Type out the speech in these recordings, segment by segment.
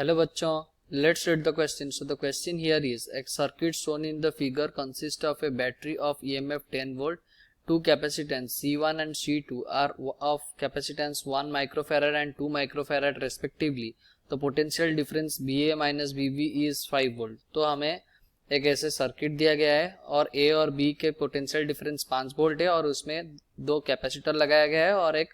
Hello bachchon, let's read the question. So the question here is, a circuit shown in the figure consists of a battery of EMF 10 volt, two capacitance C1 and C2 are of capacitance 1 microfarad and 2 microfarad respectively. The potential difference VA minus VB is 5 volt. तो हमें एक ऐसे circuit दिया गया है और A और B के पोटेंशियल डिफरेंस 5 वोल्ट है और उसमें दो कैपेसिटर लगाया गया है और एक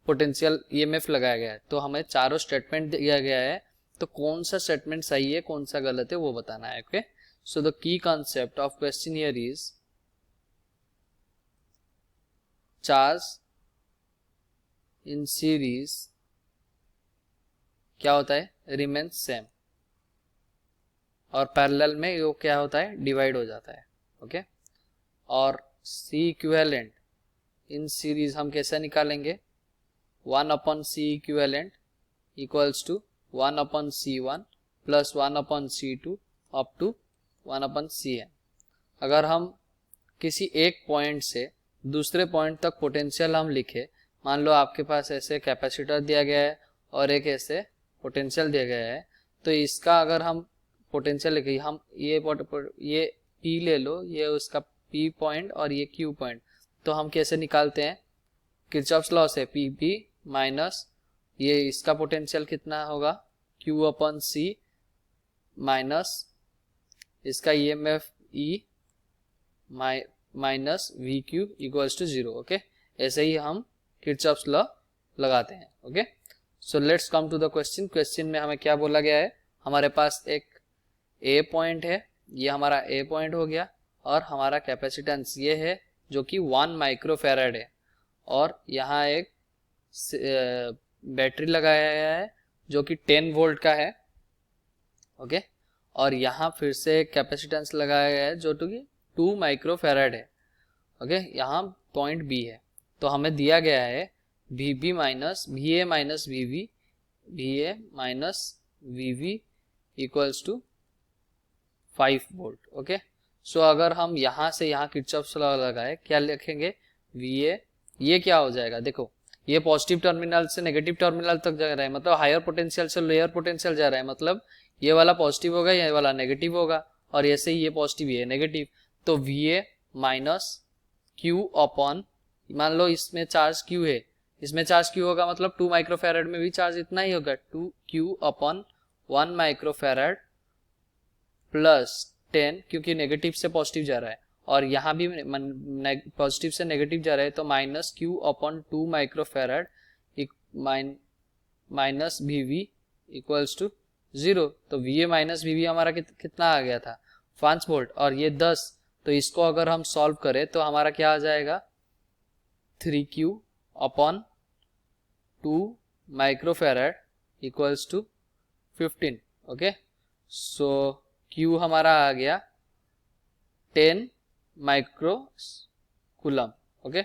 पोटेंशियल EMF लगाया गया है. तो हमें चारों स्टेटमेंट दिया गया है, तो कौन सा स्टेटमेंट सही है कौन सा गलत है वो बताना है. Okay, so the key concept of question here is charge in series क्या होता है, रिमेन्स सेम, और पैरेलल में ये क्या होता है, डिवाइड हो जाता है. ओके, और सी इक्विवेलेंट इन सीरीज हम कैसे निकालेंगे, 1 upon C equivalent equals to 1 upon C1 plus 1 upon C2 up to 1 upon Cn. अगर हम किसी एक पॉइंट से दूसरे पॉइंट तक पोटेंशियल हम लिखे, मान लो आपके पास ऐसे कैपेसिटर दिया गया है और एक ऐसे पोटेंशियल दिया गया है, तो इसका अगर हम पोटेंशियल लिखे, हम ये P ले लो, ये उसका P पॉइंट और ये Q पॉइंट, तो हम कैसे निकालते हैं, किरचॉफ्स लॉ से PP माइनस ये इसका पोटेंशियल कितना होगा Q अपॉन C माइनस इसका EMF E minus VQ equals to 0. Okay, ऐसे ही हम किरचॉफ्स लॉ लगाते हैं. Okay, so let's come to the question. Question में हमें क्या बोला गया है, हमारे पास एक A पॉइंट है, ये हमारा A पॉइंट हो गया, और हमारा कैपेसिटेंस ये है जो कि 1 माइक्रोफैराड है, और यहाँ एक बैटरी लगाया गया है जो कि 10 वोल्ट का है. ओके, और यहाँ फिर से एक कैपेसिटेंस लगाया गया है जो कि 2 माइक्रोफैराड है. ओके, यहाँ पॉइंट बी है, तो हमें दिया गया है VB minus VA minus VB, VA minus VB equals to 5 volt. Okay, so अगर हम यहाँ से यहाँ किरचॉफ्स लॉ लगाए, क्या लिखेंगे, VA, ये क्या हो जाएगा, देखो ये पॉजिटिव टर्मिनल से नेगेटिव टर्मिनल तक जा रहा है, मतलब हायर पोटेंशियल से लोअर पोटेंशियल जा रहा है, मतलब ये वाला पॉजिटिव होगा ये वाला नेगेटिव होगा, और ऐसे ही ये पॉजिटिव ये नेगेटिव. तो VA माइनस Q अपॉन, मान लो इसमें चार्ज Q है, इसमें चार्ज Q होगा, मतलब 2 माइक्रोफैराड में भी चार्ज इतना ही होगा, 2Q अपॉन 1 माइक्रोफैराड प्लस 10, क्योंकि नेगेटिव से पॉजिटिव जा रहा है और यहाँ भी पॉजिटिव से नेगेटिव जा रहा है, तो minus Q upon 2 microfarad minus VB equals to 0. तो VA माइनस VB हमारा कितना आ गया था, 5 वोल्ट, और ये 10, तो इसको अगर हम सॉल्व करें तो हमारा क्या आ जाएगा, 3Q upon 2 microfarad equals to 15. Okay, so Q हमारा आ गया 10 माइक्रो कूलम. ओके,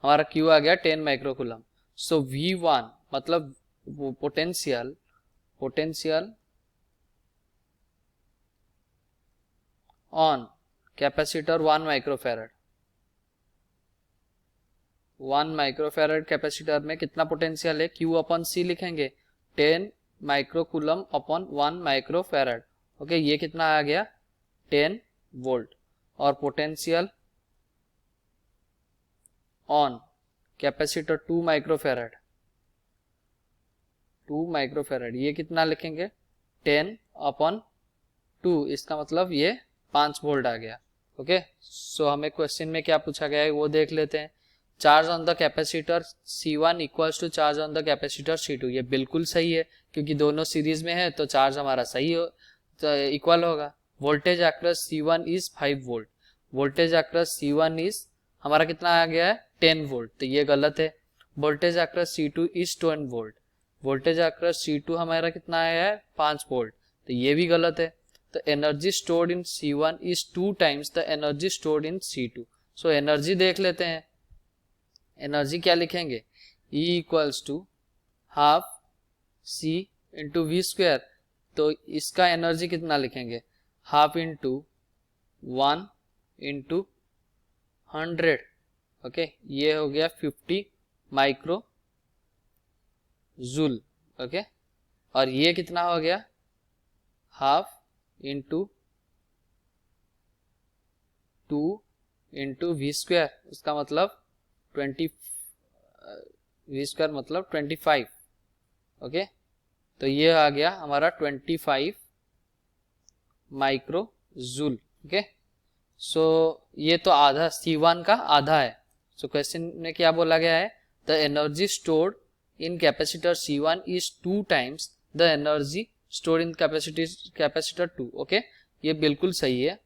हमारा Q आ गया 10 माइक्रो कूलम. सो V1 मतलब potential on capacitor 1 microfarad, 1 microfarad capacitor में कितना पोटेंशियल है, Q अपॉन C लिखेंगे, 10 micro coulomb upon 1 microfarad. Okay, ये कितना आ गया, 10 वोल्ट. और पोटेंशियल ऑन कैपेसिटर 2 माइक्रोफैराड, ये कितना लिखेंगे, 10 अपॉन 2, इसका मतलब ये 5 वोल्ट आ गया. ओके, सो हमें क्वेश्चन में क्या पूछा गया है वो देख लेते हैं. Charge on the capacitor C1 equals to charge on the capacitor C2. ये बिल्कुल सही है क्योंकि दोनों सीरीज में है, तो चार्ज हमारा सही हो, तो इक्वल होगा. Voltage across C1 is 5 volt, voltage across C1 is हमारा कितना आ गया है, 10 वोल्ट, तो ये गलत है. Voltage across C2 is 20 volt, voltage across C2 हमारा कितना आया है, 5 वोल्ट, तो ये भी गलत है. तो energy stored in C1 is 2 times the energy stored in C2. So energy देख लेते हैं, एनर्जी क्या लिखेंगे, E equals to half C into V square. तो इसका एनर्जी कितना लिखेंगे, हाफ इंटू 1 इंटू 100. ओके, ये हो गया 50 माइक्रो जूल. ओके, और ये कितना हो गया, half into 2 into V square, इसका मतलब 20, वी स्क्वायर मतलब 25। ओके, तो ये आ गया हमारा 25 माइक्रो जूल। ओके, सो ये तो आधा C1 का आधा है। सो क्वेश्चन में क्या बोला गया है, the energy stored in capacitor C1 is 2 times the energy stored in capacitor 2। Okay, ये बिल्कुल सही है,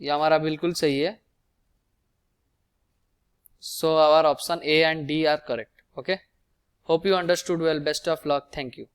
ये हमारा बिल्कुल सही है। So our option A and D are correct. Okay, hope you understood well, best of luck, thank you.